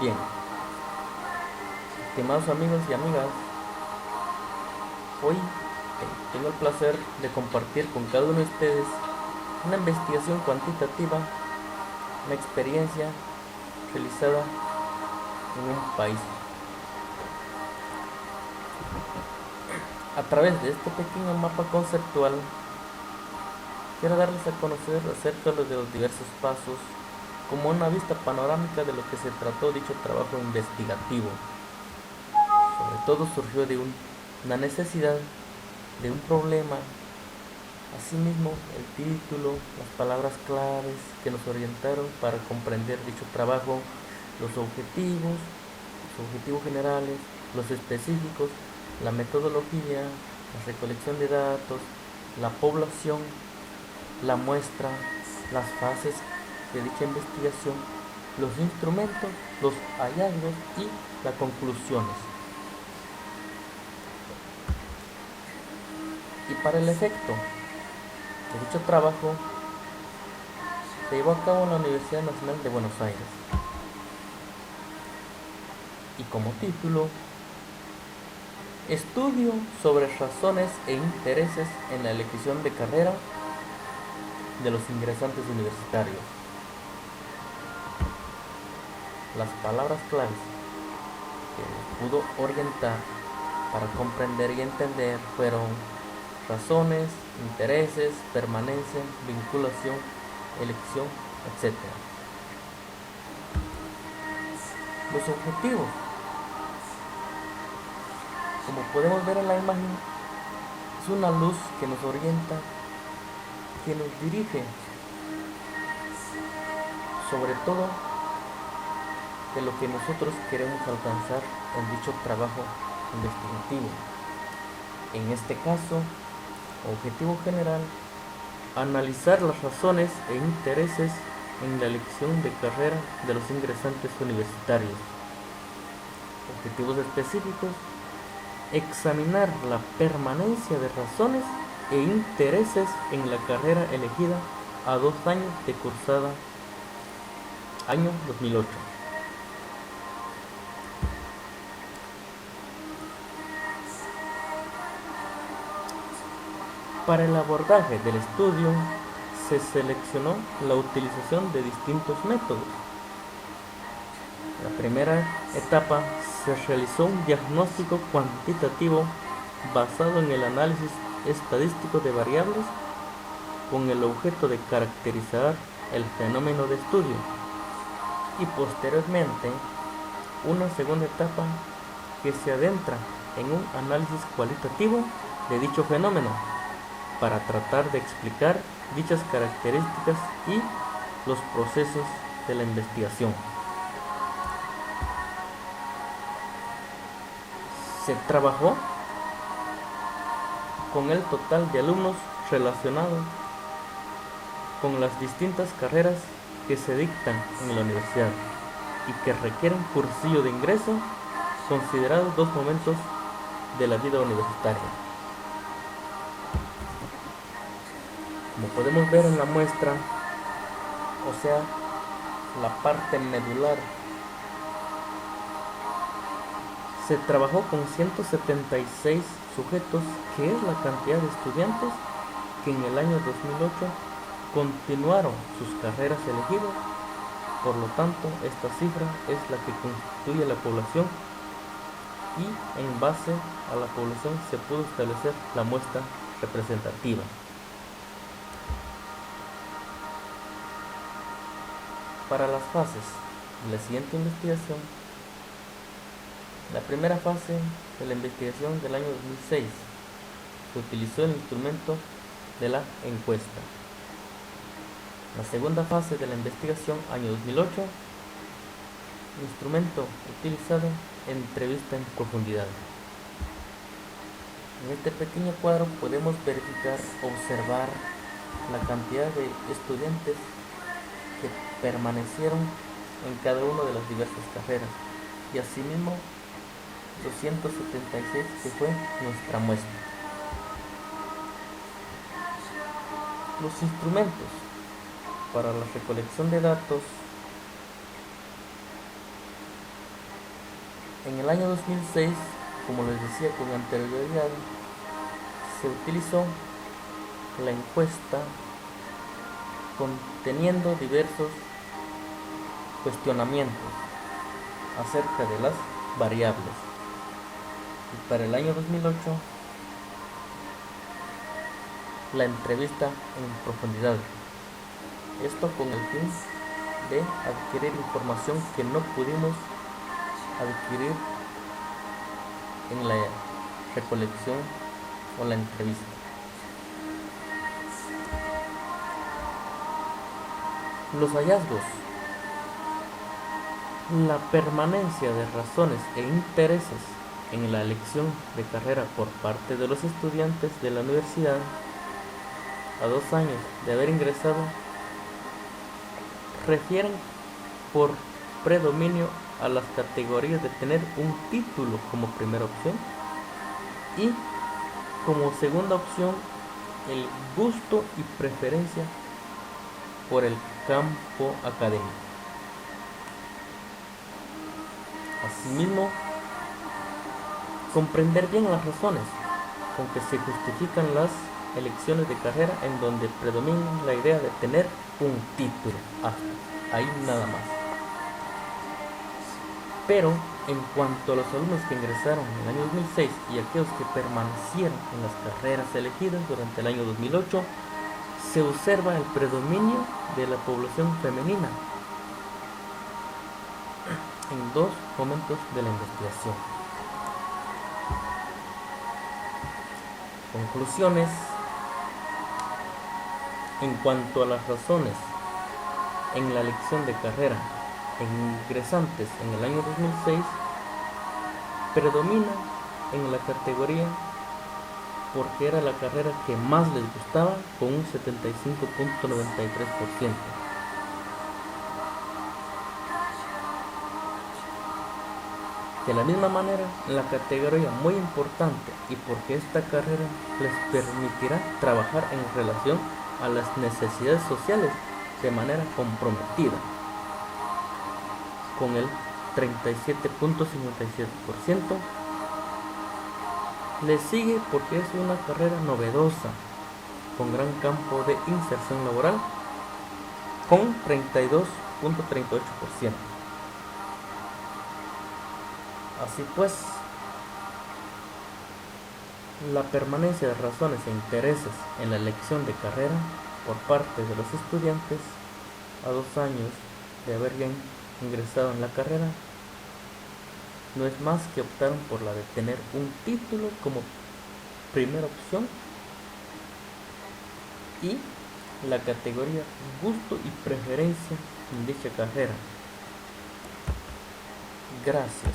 Bien, estimados amigos y amigas, hoy tengo el placer de compartir con cada uno de ustedes una investigación cuantitativa, una experiencia realizada en un país. A través de este pequeño mapa conceptual, quiero darles a conocer acerca de los diversos pasos, como una vista panorámica de lo que se trató dicho trabajo investigativo. Sobre todo surgió de una necesidad, de un problema. Asimismo, el título, las palabras claves que nos orientaron para comprender dicho trabajo, los objetivos generales, los específicos, la metodología, la recolección de datos, la población, la muestra, las fases de dicha investigación, los instrumentos, los hallazgos y las conclusiones. Y para el efecto de dicho trabajo se llevó a cabo en la Universidad Nacional de Buenos Aires. Y como título, Estudio sobre razones e intereses en la elección de carrera de los ingresantes universitarios. Las palabras claves que nos pudo orientar para comprender y entender fueron razones, intereses, permanencia, vinculación, elección, etc. Los objetivos, como podemos ver en la imagen, es una luz que nos orienta, que nos dirige, sobre todo de lo que nosotros queremos alcanzar en dicho trabajo investigativo. En este caso, objetivo general, analizar las razones e intereses en la elección de carrera de los ingresantes universitarios. Objetivos específicos, examinar la permanencia de razones e intereses en la carrera elegida a 2 años de cursada, año 2008. Para el abordaje del estudio se seleccionó la utilización de distintos métodos. La primera etapa se realizó un diagnóstico cuantitativo basado en el análisis estadístico de variables con el objeto de caracterizar el fenómeno de estudio, y posteriormente una segunda etapa que se adentra en un análisis cualitativo de dicho fenómeno para tratar de explicar dichas características y los procesos de la investigación. Se trabajó con el total de alumnos relacionados con las distintas carreras que se dictan en la universidad y que requieren cursillo de ingreso, considerados 2 momentos de la vida universitaria. Como podemos ver en la muestra, o sea, la parte medular, se trabajó con 176 sujetos, que es la cantidad de estudiantes que en el año 2008 continuaron sus carreras elegidas. Por lo tanto, esta cifra es la que constituye la población, y en base a la población se pudo establecer la muestra representativa. Para las fases de la siguiente investigación, la primera fase de la investigación del año 2006 se utilizó el instrumento de la encuesta. La segunda fase de la investigación, año 2008, instrumento utilizado, entrevista en profundidad. En este pequeño cuadro podemos verificar, observar la cantidad de estudiantes que permanecieron en cada una de las diversas carreras, y asimismo 276 que fue nuestra muestra. Los instrumentos para la recolección de datos En el año 2006, como les decía con anterioridad, se utilizó la encuesta conteniendo diversos cuestionamientos acerca de las variables. Y para el año 2008, la entrevista en profundidad. Esto con el fin de adquirir información que no pudimos adquirir en la recolección o la entrevista. Los hallazgos. La permanencia de razones e intereses en la elección de carrera por parte de los estudiantes de la universidad a 2 años de haber ingresado refieren por predominio a las categorías de tener un título como primera opción y como segunda opción el gusto y preferencia por el campo académico. Asimismo, comprender bien las razones con que se justifican las elecciones de carrera en donde predomina la idea de tener un título, hasta ahí nada más. Pero en cuanto a los alumnos que ingresaron en el año 2006 y aquellos que permanecieron en las carreras elegidas durante el año 2008, se observa el predominio de la población femenina en 2 momentos de la investigación. Conclusiones. En cuanto a las razones en la elección de carrera en ingresantes en el año 2006, predomina en la categoría porque era la carrera que más les gustaba, con un 75.93%. De la misma manera, la categoría muy importante y porque esta carrera les permitirá trabajar en relación a las necesidades sociales de manera comprometida, con el 37.57%. Le sigue porque es una carrera novedosa, con gran campo de inserción laboral, con 32.38%. Así pues, la permanencia de razones e intereses en la elección de carrera por parte de los estudiantes a 2 años de haber ya ingresado en la carrera no es más que optaron por la de tener un título como primera opción y la categoría gusto y preferencia en dicha carrera. Gracias.